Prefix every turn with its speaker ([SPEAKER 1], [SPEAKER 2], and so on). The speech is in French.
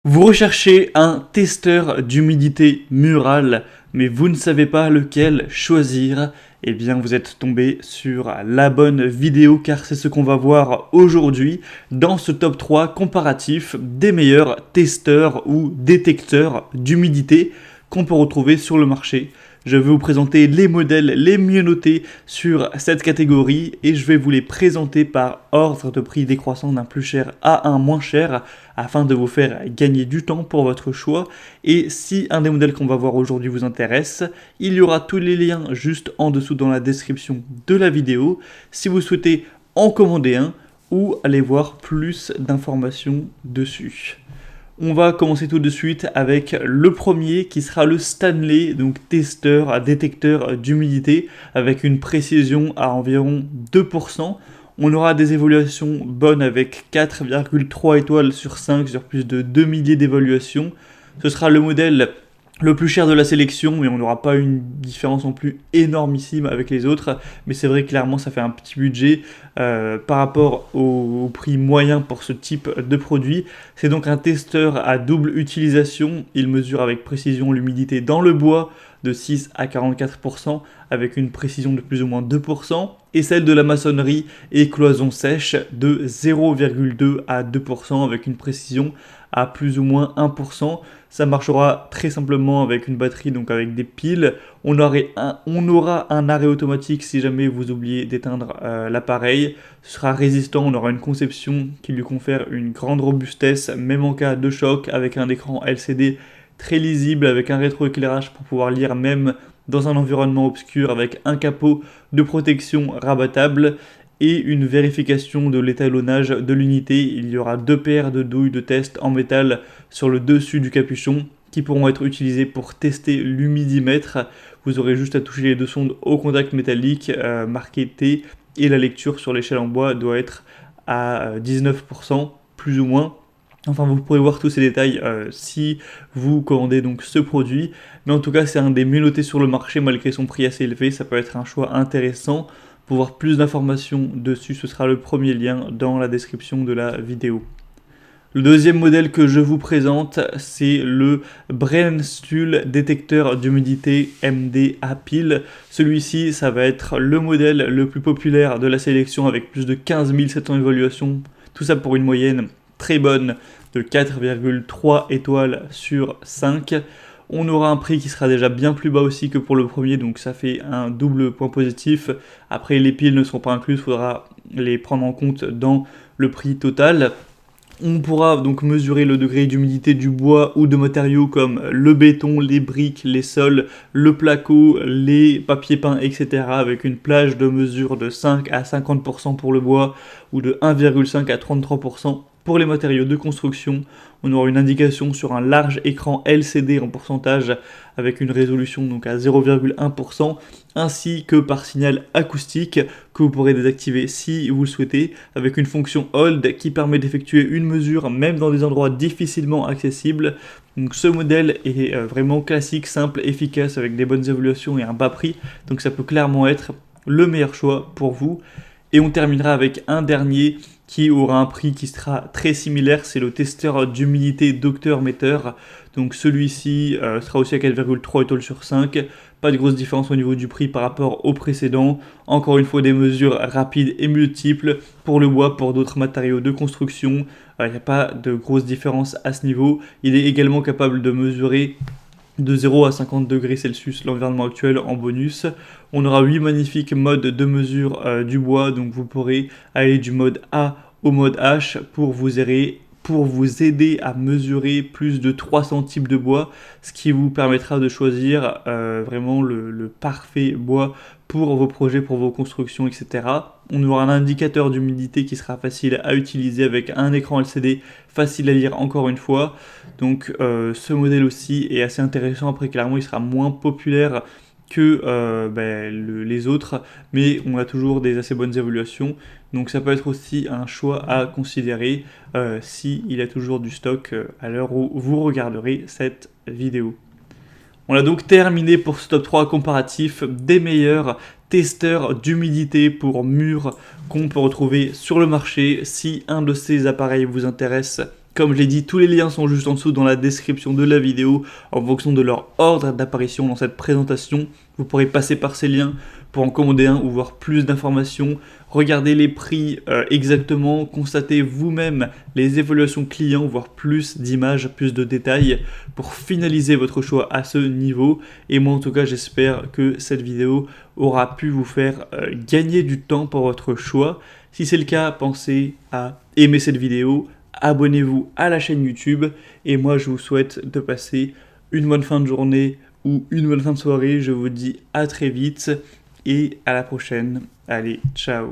[SPEAKER 1] Vous recherchez un testeur d'humidité murale, mais vous ne savez pas lequel choisir. Eh bien, vous êtes tombé sur la bonne vidéo car c'est ce qu'on va voir aujourd'hui dans ce top 3 comparatif des meilleurs testeurs ou détecteurs d'humidité qu'on peut retrouver sur le marché. Je vais vous présenter les modèles les mieux notés sur cette catégorie et je vais vous les présenter par ordre de prix décroissant d'un plus cher à un moins cher afin de vous faire gagner du temps pour votre choix. Et si un des modèles qu'on va voir aujourd'hui vous intéresse, il y aura tous les liens juste en dessous dans la description de la vidéo si vous souhaitez en commander un ou aller voir plus d'informations dessus. On va commencer tout de suite avec le premier qui sera le Stanley, donc testeur à détecteur d'humidité avec une précision à environ 2%. On aura des évaluations bonnes avec 4,3 étoiles sur 5 sur plus de 2 milliers d'évaluations. Ce sera le modèle le plus cher de la sélection, mais on n'aura pas une différence non plus énormissime avec les autres. Mais c'est vrai, clairement, ça fait un petit budget par rapport au prix moyen pour ce type de produit. C'est donc un testeur à double utilisation. Il mesure avec précision l'humidité dans le bois de 6 à 44% avec une précision de plus ou moins 2% et celle de la maçonnerie et cloison sèche de 0,2 à 2% avec une précision à plus ou moins 1%. Ça marchera très simplement avec une batterie, donc avec des piles. On aura un arrêt automatique si jamais vous oubliez d'éteindre l'appareil. Ce sera résistant, on aura une conception qui lui confère une grande robustesse, même en cas de choc, avec un écran LCD très lisible, avec un rétroéclairage pour pouvoir lire même dans un environnement obscur, avec un capot de protection rabattable et une vérification de l'étalonnage de l'unité. Il y aura 2 paires de douilles de test en métal sur le dessus du capuchon qui pourront être utilisées pour tester l'humidimètre. Vous aurez juste à toucher les 2 sondes au contact métallique marqué T et la lecture sur l'échelle en bois doit être à 19% plus ou moins. Enfin, vous pourrez voir tous ces détails si vous commandez donc ce produit. Mais en tout cas, c'est un des mieux notés sur le marché malgré son prix assez élevé. Ça peut être un choix intéressant. Pour voir plus d'informations dessus, ce sera le premier lien dans la description de la vidéo. Le deuxième modèle que je vous présente, c'est le Brennstuhl détecteur d'humidité MD à pile. Celui-ci, ça va être le modèle le plus populaire de la sélection avec plus de 15 700 évaluations. Tout ça pour une moyenne très bonne de 4,3 étoiles sur 5. On aura un prix qui sera déjà bien plus bas aussi que pour le premier, donc ça fait un double point positif. Après, les piles ne seront pas incluses, il faudra les prendre en compte dans le prix total. On pourra donc mesurer le degré d'humidité du bois ou de matériaux comme le béton, les briques, les sols, le placo, les papiers peints, etc. avec une plage de mesure de 5 à 50% pour le bois ou de 1,5 à 33% pour les matériaux de construction. On aura une indication sur un large écran LCD en pourcentage avec une résolution donc à 0,1% ainsi que par signal acoustique que vous pourrez désactiver si vous le souhaitez avec une fonction Hold qui permet d'effectuer une mesure même dans des endroits difficilement accessibles. Donc ce modèle est vraiment classique, simple, efficace avec des bonnes évaluations et un bas prix. Donc ça peut clairement être le meilleur choix pour vous. Et on terminera avec un dernier qui aura un prix qui sera très similaire, c'est le testeur d'humidité Dr Meter. Donc celui-ci sera aussi à 4,3 étoiles sur 5. Pas de grosse différence au niveau du prix par rapport au précédent. Encore une fois des mesures rapides et multiples pour le bois, pour d'autres matériaux de construction. Il n'y a pas de grosse différence à ce niveau. Il est également capable de mesurer de 0 à 50 degrés Celsius l'environnement actuel en bonus. On aura 8 magnifiques modes de mesure du bois, donc vous pourrez aller du mode A au mode H pour vous aider à mesurer plus de 300 types de bois, ce qui vous permettra de choisir vraiment le parfait bois pour vos projets, pour vos constructions, etc. On aura un indicateur d'humidité qui sera facile à utiliser avec un écran LCD facile à lire encore une fois. Donc ce modèle aussi est assez intéressant. Après, clairement, il sera moins populaire que les autres, mais on a toujours des assez bonnes évaluations. Donc ça peut être aussi un choix à considérer s'il y a toujours du stock à l'heure où vous regarderez cette vidéo. On a donc terminé pour ce top 3 comparatif des meilleurs testeurs d'humidité pour murs qu'on peut retrouver sur le marché. Si un de ces appareils vous intéresse, Comme je l'ai dit, tous les liens sont juste en dessous dans la description de la vidéo en fonction de leur ordre d'apparition dans cette présentation. Vous pourrez passer par ces liens pour en commander un ou voir plus d'informations. Regardez les prix exactement, constatez vous-même les évaluations clients, voir plus d'images, plus de détails pour finaliser votre choix à ce niveau. Et moi en tout cas j'espère que cette vidéo aura pu vous faire gagner du temps pour votre choix. Si c'est le cas, pensez à aimer cette vidéo, abonnez-vous à la chaîne YouTube et moi je vous souhaite de passer une bonne fin de journée ou une bonne fin de soirée. Je vous dis à très vite et à la prochaine. Allez, ciao.